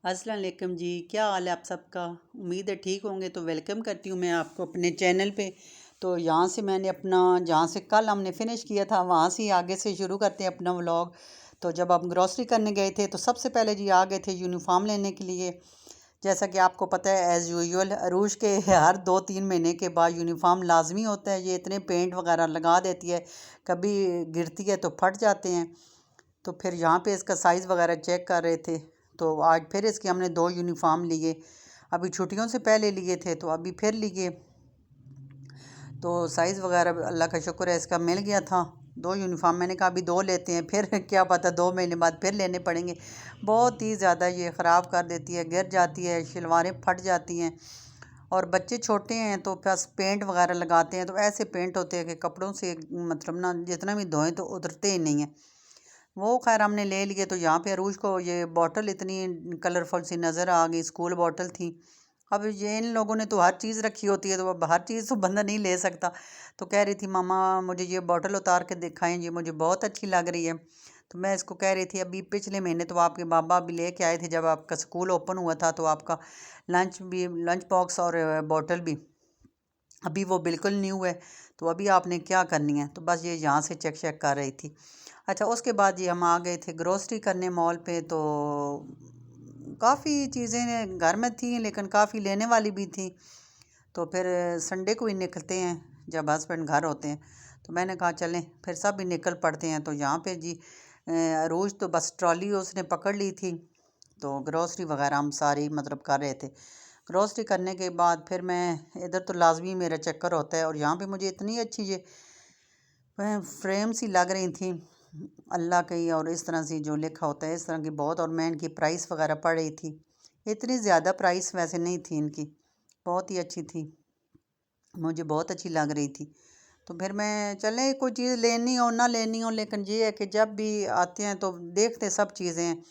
अस्सलाम वालेकुम जी। क्या हाल है आप सबका? उम्मीद है ठीक होंगे। तो वेलकम करती हूँ मैं आपको अपने चैनल पे। तो यहाँ से मैंने अपना जहाँ से कल हमने फिनिश किया था वहाँ से ही आगे से शुरू करते हैं अपना व्लॉग। तो जब हम ग्रॉसरी करने गए थे तो सबसे पहले जी आ गए थे यूनिफॉर्म लेने के लिए। जैसा कि आपको पता है एज़ यूजुअल अरूज के हर 2-3 महीने के बाद यूनिफॉर्म लाजमी होता है। ये इतने पेंट वगैरह लगा देती है, कभी गिरती है तो फट जाते हैं। तो फिर यहाँ पे इसका साइज़ वगैरह चेक कर रहे थे। तो आज फिर इसके हमने 2 यूनिफॉर्म लिए। अभी छुट्टियों से पहले लिए थे तो अभी फिर लिए। तो साइज़ वगैरह अल्लाह का शुक्र है इसका मिल गया था। 2 यूनिफॉर्म मैंने कहा अभी 2 लेते हैं, फिर क्या पता 2 महीने बाद फिर लेने पड़ेंगे। बहुत ही ज़्यादा ये ख़राब कर देती है, गिर जाती है, शलवारें फट जाती हैं। और बच्चे छोटे हैं तो बस पेंट वगैरह लगाते हैं तो ऐसे पेंट होते हैं कि कपड़ों से मतलब ना जितना भी धोएं तो उतरते ही नहीं हैं। वो खैर हमने ले लिए। तो यहाँ पे अरूज को ये बॉटल इतनी कलरफुल सी नज़र आ गई, स्कूल बॉटल थी। अब ये इन लोगों ने तो हर चीज़ रखी होती है तो अब हर चीज़ तो बंदा नहीं ले सकता। तो कह रही थी मामा मुझे ये बॉटल उतार के दिखाएं, ये मुझे बहुत अच्छी लग रही है। तो मैं इसको कह रही थी अभी पिछले महीने तो आपके बाबा भी लेके आए थे जब आपका स्कूल ओपन हुआ था, तो आपका लंच बॉक्स और बॉटल भी अभी वो बिल्कुल न्यू है। तो अभी आपने क्या करनी है? तो बस ये यहाँ से चेक चेक कर रही थी। अच्छा, उसके बाद ये हम आ गए थे ग्रोसरी करने मॉल पे। तो काफ़ी चीज़ें घर में थी लेकिन काफ़ी लेने वाली भी थी। तो फिर संडे को ही निकलते हैं जब हस्बैंड घर होते हैं। तो मैंने कहा चलें फिर सब भी निकल पड़ते हैं। तो यहाँ पे जी रोज़ तो बस ट्रॉली उसने पकड़ ली थी। तो ग्रोसरी वगैरह हम सारी मतलब कर रहे थे। ग्रोसरी करने के बाद फिर मैं इधर तो लाजमी मेरा चक्कर होता है। और यहाँ पे मुझे इतनी अच्छी ये फ्रेम सी लग रही थी अल्लाह की, और इस तरह से जो लिखा होता है इस तरह की बहुत। और मैं इनकी प्राइस वगैरह पढ़ रही थी, इतनी ज़्यादा प्राइस वैसे नहीं थी इनकी, बहुत ही अच्छी थी, मुझे बहुत अच्छी लग रही थी। तो फिर मैं चले कोई चीज़ लेनी हो ना लेनी हो, लेकिन ये है कि जब भी आते हैं तो देखते सब चीज़ें हैं।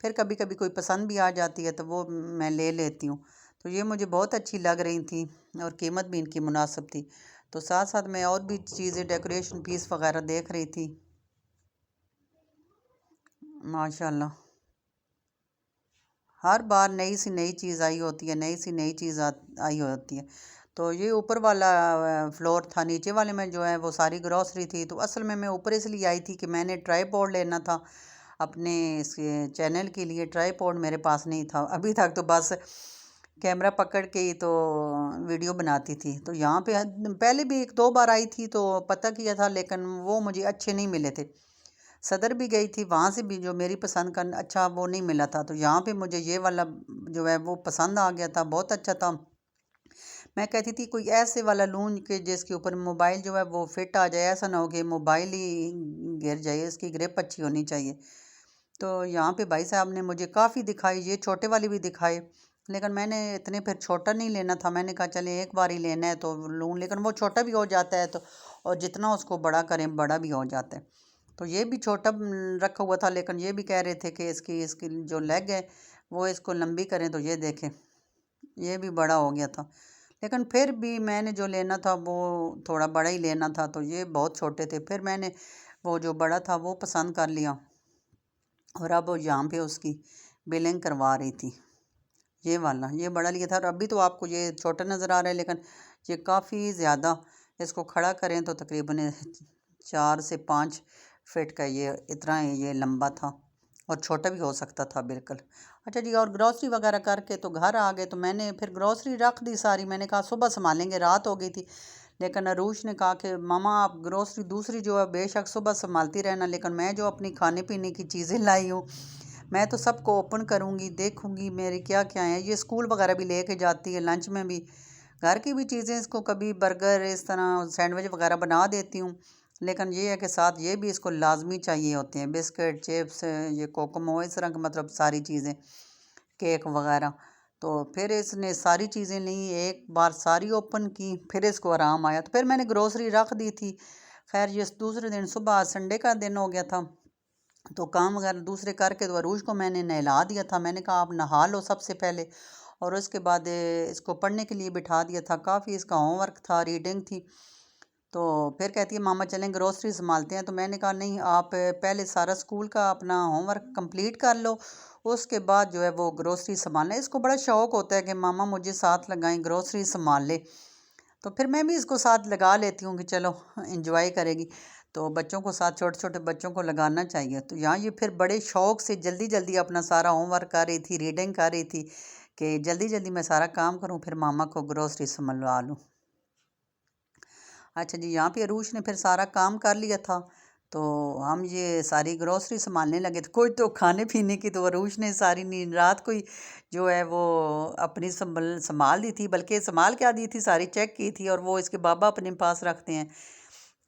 फिर कभी कभी कोई पसंद भी आ जाती है तो वो मैं ले लेती हूँ। तो ये मुझे बहुत अच्छी लग रही थी और कीमत भी इनकी मुनासिब थी। तो साथ साथ मैं और भी चीज़ें डेकोरेशन पीस वगैरह देख रही थी। माशाल्लाह हर बार नई सी नई चीज़ आई होती है, नई सी नई चीज़ आई होती है। तो ये ऊपर वाला फ्लोर था, नीचे वाले में जो है वो सारी ग्रॉसरी थी। तो असल में मैं ऊपर इसलिए आई थी कि मैंने ट्राईपॉड लेना था अपने इस चैनल के लिए। ट्राईपॉड मेरे पास नहीं था अभी तक, तो बस कैमरा पकड़ के ही तो वीडियो बनाती थी। तो यहाँ पे पहले भी 1-2 बार आई थी तो पता किया था, लेकिन वो मुझे अच्छे नहीं मिले थे। सदर भी गई थी, वहाँ से भी जो मेरी पसंद का अच्छा वो नहीं मिला था। तो यहाँ पे मुझे ये वाला जो है वो पसंद आ गया था, बहुत अच्छा था। मैं कहती थी कोई ऐसे वाला लूँ कि जिसके ऊपर मोबाइल जो है वो फिट आ जाए, ऐसा ना हो कि मोबाइल ही गिर जाए, इसकी ग्रिप अच्छी होनी चाहिए। तो यहाँ पे भाई साहब ने मुझे काफ़ी दिखाई, ये छोटे वाली भी दिखाए, लेकिन मैंने इतने फिर छोटा नहीं लेना था। मैंने कहा चले एक बार ही लेना है तो लूँ, लेकिन वो छोटा भी हो जाता है तो, और जितना उसको बड़ा करें बड़ा भी हो जाता है। तो ये भी छोटा रखा हुआ था, लेकिन ये भी कह रहे थे कि इसकी इसकी जो लेग है वो इसको लंबी करें। तो ये देखें ये भी बड़ा हो गया था, लेकिन फिर भी मैंने जो लेना था वो थोड़ा बड़ा ही लेना था। तो ये बहुत छोटे थे, फिर मैंने वो जो बड़ा था वो पसंद कर लिया। और अब वो यहाँ पे उसकी बिलिंग करवा रही थी। ये वाला ये बड़ा लिया था और अभी तो आपको ये छोटा नज़र आ रहा है, लेकिन ये काफ़ी ज़्यादा, इसको खड़ा करें तो तकरीबन 4 से 5 फीट का ये इतना ये लंबा था, और छोटा भी हो सकता था बिल्कुल। अच्छा जी, और ग्रॉसरी वगैरह करके तो घर आ गए। तो मैंने फिर ग्रॉसरी रख दी सारी, मैंने कहा सुबह संभालेंगे, रात हो गई थी। लेकिन अरूश ने कहा कि मामा आप ग्रॉसरी दूसरी जो है बेशक सुबह संभालती रहना, लेकिन मैं जो अपनी खाने पीने की चीज़ें लाई हूँ मैं तो सबको ओपन करूँगी, देखूँगी मेरे क्या क्या है। ये स्कूल वगैरह भी लेके जाती है, लंच में भी घर की भी चीज़ें इसको कभी बर्गर इस तरह सैंडविच वगैरह बना देती हूँ। लेकिन ये है कि साथ ये भी इसको लाजमी चाहिए होते हैं, बिस्किट चिप्स ये कोकोमो इस तरह की मतलब सारी चीज़ें, केक वगैरह। तो फिर इसने सारी चीज़ें ली, एक बार सारी ओपन की, फिर इसको आराम आया। तो फिर मैंने ग्रोसरी रख दी थी। खैर ये दूसरे दिन सुबह संडे का दिन हो गया था, तो काम वगैरह दूसरे करके तो अरूज को मैंने नहला दिया था। मैंने कहा आप नहा लो सबसे पहले, और उसके बाद इसको पढ़ने के लिए बिठा दिया था। काफ़ी इसका होमवर्क था, रीडिंग थी। तो फिर कहती है मामा चलें ग्रोसरी संभालते हैं। तो मैंने कहा नहीं, आप पहले सारा स्कूल का अपना होमवर्क कंप्लीट कर लो, उसके बाद जो है वो ग्रोसरी संभालना। इसको बड़ा शौक़ होता है कि मामा मुझे साथ लगाएं, ग्रोसरी संभाल ले। तो फिर मैं भी इसको साथ लगा लेती हूँ कि चलो इंजॉय करेगी। तो बच्चों को साथ, छोटे छोटे बच्चों को लगाना चाहिए। तो यहाँ ये फिर बड़े शौक़ से जल्दी जल्दी अपना सारा होमवर्क कर रही थी, रीडिंग कर रही थी कि जल्दी जल्दी मैं सारा काम करूँ, फिर मामा को ग्रोसरी संभलवा लूँ। अच्छा जी, यहाँ पे अरूश ने फिर सारा काम कर लिया था। तो हम ये सारी ग्रोसरी संभालने लगे थे। कोई तो खाने पीने की तो अरूश ने सारी नींद रात को ही जो है वो अपनी संभाल दी थी, बल्कि संभाल क्या दी थी, सारी चेक की थी। और वो इसके बाबा अपने पास रखते हैं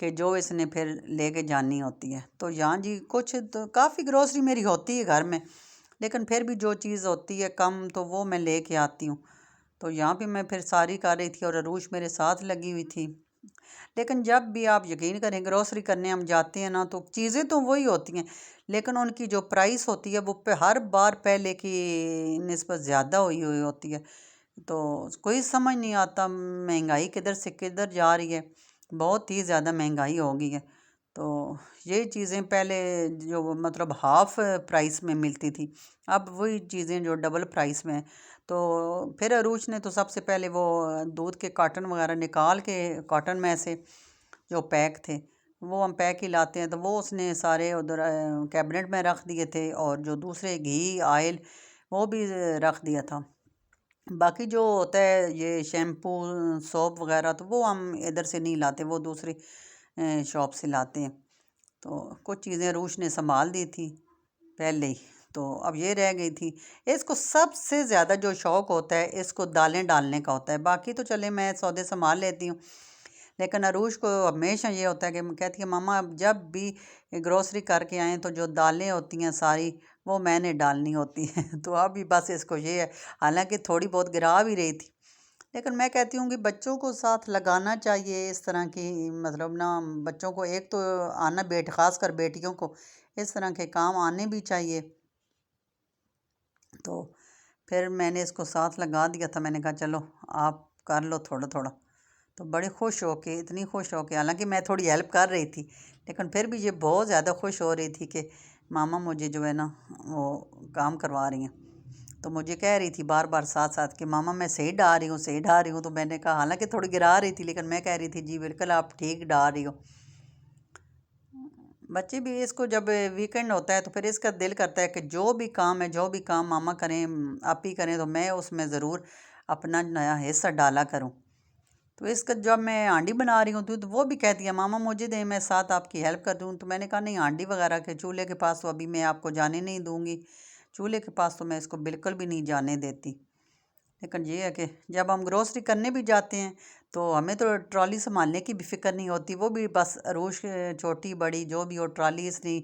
कि जो इसने फिर लेके जानी होती है। तो यहाँ जी कुछ तो काफ़ी ग्रोसरी मेरी होती है घर में, लेकिन फिर भी जो चीज़ होती है कम तो वो मैं लेके आती हूँ। तो यहाँ पे मैं फिर सारी कर रही थी और अरूश मेरे साथ लगी हुई थी। लेकिन जब भी आप यकीन करें ग्रोसरी करने हम जाते हैं ना, तो चीज़ें तो वही होती हैं, लेकिन उनकी जो प्राइस होती है वो पे हर बार पहले की निस्बत ज़्यादा हुई हुई होती है। तो कोई समझ नहीं आता महंगाई किधर से किधर जा रही है। बहुत ही ज़्यादा महंगाई हो गई है। तो ये चीज़ें पहले जो मतलब हाफ़ प्राइस में मिलती थी, अब वही चीज़ें जो डबल प्राइस में हैं। तो फिर अरूज ने तो सबसे पहले वो दूध के कार्टन वगैरह निकाल के, कॉटन में से जो पैक थे वो हम पैक ही लाते हैं, तो वो उसने सारे उधर कैबिनेट में रख दिए थे। और जो दूसरे घी आयल वो भी रख दिया था। बाकी जो होता है ये शैम्पू सोप वगैरह तो वो हम इधर से नहीं लाते, वो दूसरी शॉप से लाते हैं। तो कुछ चीज़ें रूश ने संभाल दी थी पहले ही, तो अब ये रह गई थी। इसको सबसे ज़्यादा जो शौक़ होता है इसको दालें डालने का होता है। बाकी तो चले मैं सौदे संभाल लेती हूँ, लेकिन अरूश को हमेशा ये होता है कि कहती है मामा अब जब भी ग्रोसरी करके आएँ तो जो दालें होती हैं सारी वो मैंने डालनी होती हैं। तो अभी बस इसको ये है, हालांकि थोड़ी बहुत गिरा भी रही थी, लेकिन मैं कहती हूँ कि बच्चों को साथ लगाना चाहिए इस तरह की, मतलब ना बच्चों को एक तो आना, ख़ास कर बेटियों को इस तरह के काम आने भी चाहिए। तो फिर मैंने इसको साथ लगा दिया था, मैंने कहा चलो आप कर लो थोड़ा थोड़ा। तो बड़े खुश हो के, इतनी खुश हो के, हालांकि मैं थोड़ी हेल्प कर रही थी, लेकिन फिर भी ये बहुत ज़्यादा खुश हो रही थी कि मामा मुझे जो है ना वो काम करवा रही हैं। तो मुझे कह रही थी बार बार साथ साथ कि मामा मैं सही डाल रही हूँ, सही डाल रही हूँ। तो मैंने कहा, हालांकि थोड़ी गिरा रही थी, लेकिन मैं कह रही थी जी बिल्कुल आप ठीक डाल रही हो। बच्चे भी इसको जब वीकेंड होता है तो फिर इसका दिल करता है कि जो भी काम है, जो भी काम मामा करें, आप ही करें, तो मैं उसमें ज़रूर अपना नया हिस्सा डाला करूं। तो इसका जब मैं हांडी बना रही होती हूँ तो वो भी कहती है मामा मुझे दें, मैं साथ आपकी हेल्प कर दूँ। तो मैंने कहा नहीं, हांडी वगैरह के चूल्हे के पास तो अभी मैं आपको जाने नहीं दूँगी, चूल्हे के पास तो मैं इसको बिल्कुल भी नहीं जाने देती। लेकिन ये है कि जब हम ग्रोसरी करने भी जाते हैं तो हमें तो ट्रॉली संभालने की भी फिक्र नहीं होती, वो भी बस अरूश छोटी बड़ी जो भी हो, ट्रॉली इसने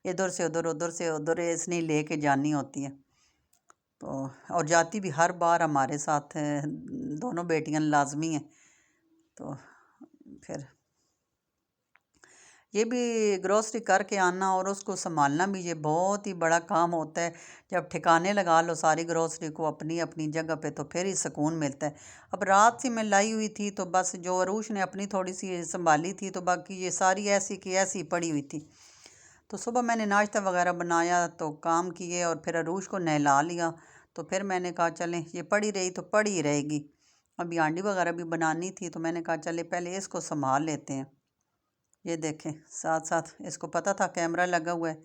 इधर से उधर, उधर से उधर इसने लेके जानी होती है। तो और जाती भी हर बार हमारे साथ दोनों बेटियां लाजमी हैं। तो फिर ये भी ग्रोसरी करके आना और उसको संभालना भी ये बहुत ही बड़ा काम होता है। जब ठिकाने लगा लो सारी ग्रोसरी को अपनी अपनी जगह पे तो फिर ही सुकून मिलता है। अब रात से मैं लाई हुई थी, तो बस जो अरूश ने अपनी थोड़ी सी संभाली थी, तो बाकी ये सारी ऐसी की ऐसी पड़ी हुई थी। तो सुबह मैंने नाश्ता वगैरह बनाया तो काम किए और फिर अरूश को नहला लिया। तो फिर मैंने कहा चलें, ये पड़ी रही तो पड़ी ही रहेगी। अभी आंडी वगैरह भी बनानी थी, तो मैंने कहा चले पहले इसको संभाल लेते हैं। ये देखें, साथ साथ इसको पता था कैमरा लगा हुआ है,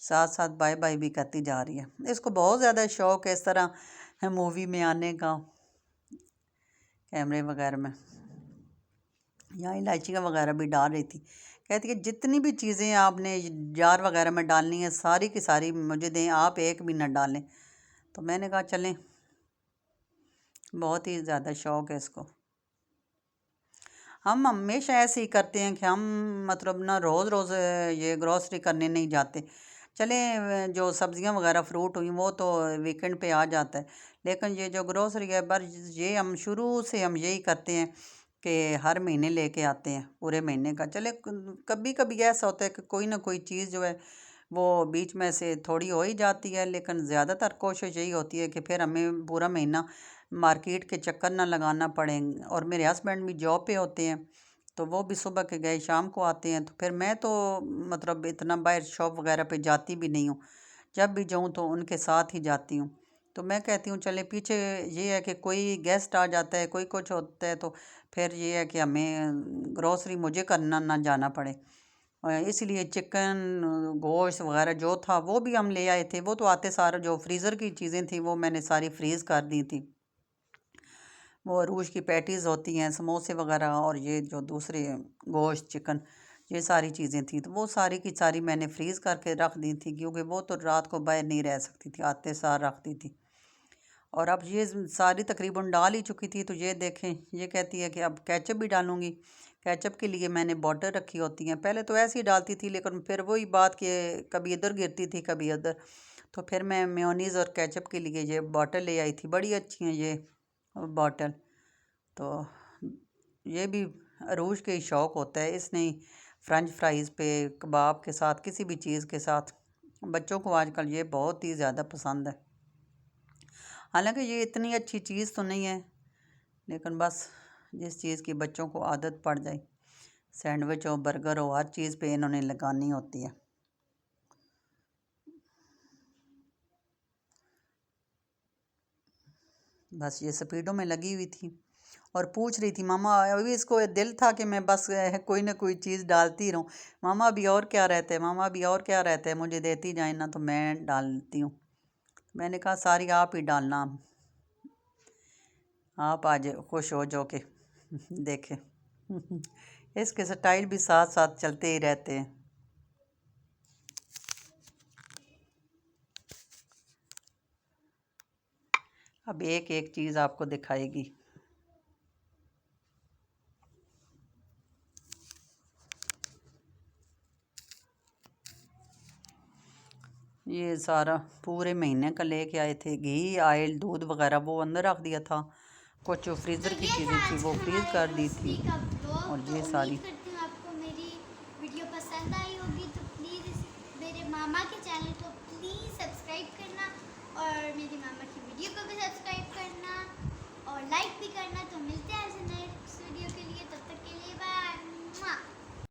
साथ साथ बाय बाय भी करती जा रही है। इसको बहुत ज़्यादा शौक़ है इस तरह मूवी में आने का, कैमरे वगैरह में। यहाँ इलायचियाँ वगैरह भी डाल रही थी, कहती है जितनी भी चीज़ें आपने जार वगैरह में डालनी है सारी की सारी मुझे दें, आप एक भी ना डालें। तो मैंने कहा चलें, बहुत ही ज़्यादा शौक़ है इसको। हम हमेशा ऐसे ही करते हैं कि हम मतलब ना रोज़ रोज़ ये ग्रोसरी करने नहीं जाते। चले जो सब्ज़ियाँ वगैरह फ्रूट हुई वो तो वीकेंड पे आ जाता है, लेकिन ये जो ग्रोसरी है पर ये हम शुरू से हम यही करते हैं कि हर महीने लेके आते हैं पूरे महीने का। चले कभी कभी ऐसा होता है कि कोई ना कोई चीज़ जो है वो बीच में से थोड़ी हो ही जाती है, लेकिन ज़्यादातर कोशिश यही होती है कि फिर हमें पूरा महीना मार्केट के चक्कर ना लगाना पड़े। और मेरे हस्बैंड भी जॉब पे होते हैं, तो वो भी सुबह के गए शाम को आते हैं। तो फिर मैं तो मतलब इतना बाहर शॉप वगैरह पे जाती भी नहीं हूँ। जब भी जाऊँ तो उनके साथ ही जाती हूँ। तो मैं कहती हूँ चले पीछे ये है कि कोई गेस्ट आ जाता है, कोई कुछ होता है, तो फिर ये है कि हमें ग्रोसरी मुझे करना ना जाना पड़े। इसलिए चिकन गोश्त वगैरह जो था वो भी हम ले आए थे। वो तो आते सार जो फ्रीज़र की चीज़ें थी वो मैंने सारी फ्रीज़ कर दी थी। वो अरूज की पैटीज़ होती हैं, समोसे वगैरह, और ये जो दूसरे गोश्त चिकन, ये सारी चीज़ें थी, तो वो सारी की सारी मैंने फ्रीज़ करके रख दी थी, क्योंकि वो तो रात को बाहर नहीं रह सकती थी, आते सार रख दी थी। और अब ये सारी तकरीबन डाल ही चुकी थी, तो ये देखें, ये कहती है कि अब केचप भी डालूँगी। केचप के लिए मैंने बॉटल रखी होती हैं, पहले तो ऐसे ही डालती थी, लेकिन फिर वही बात कि कभी इधर गिरती थी कभी उधर, तो फिर मैं मेयोनीज़ और केचप के लिए ये बॉटल ले आई थी। बड़ी अच्छी हैं ये बॉटल। तो ये भी अरूज के ही शौक़ होता है, इसने फ्रेंच फ्राइज़ पे, कबाब के साथ, किसी भी चीज़ के साथ, बच्चों को आजकल ये बहुत ही ज़्यादा पसंद है। हालांकि ये इतनी अच्छी चीज़ तो नहीं है, लेकिन बस जिस चीज़ की बच्चों को आदत पड़ जाए, सैंडविच हो, बर्गर हो, हर चीज़ पे इन्होंने लगानी होती है। बस ये स्पीडों में लगी हुई थी और पूछ रही थी मामा, अभी इसको दिल था कि मैं बस कोई ना कोई चीज़ डालती रहूं, मामा अभी और क्या रहता है, मामा अभी और क्या रहता है, मुझे देती जाए ना तो मैं डालती हूँ। मैंने कहा सारी आप ही डालना, आप आज खुश हो जो के देखें इसके स्टाइल भी साथ साथ चलते ही रहते हैं। अब एक एक चीज़ आपको दिखाएगी। ये सारा पूरे महीने का लेके आए थे, घी, ऑयल, दूध वगैरह वो अंदर रख दिया था, कुछ फ्रीज़र की चीज़ें थी वो फ्रीज़ कर दी थी, और ये सारी। करती हूँ आपको मेरी वीडियो पसंद आई होगी, तो प्लीज़ मेरे मामा के चैनल को प्लीज़ सब्सक्राइब करना और मेरी मामा की वीडियो को भी सब्सक्राइब करना।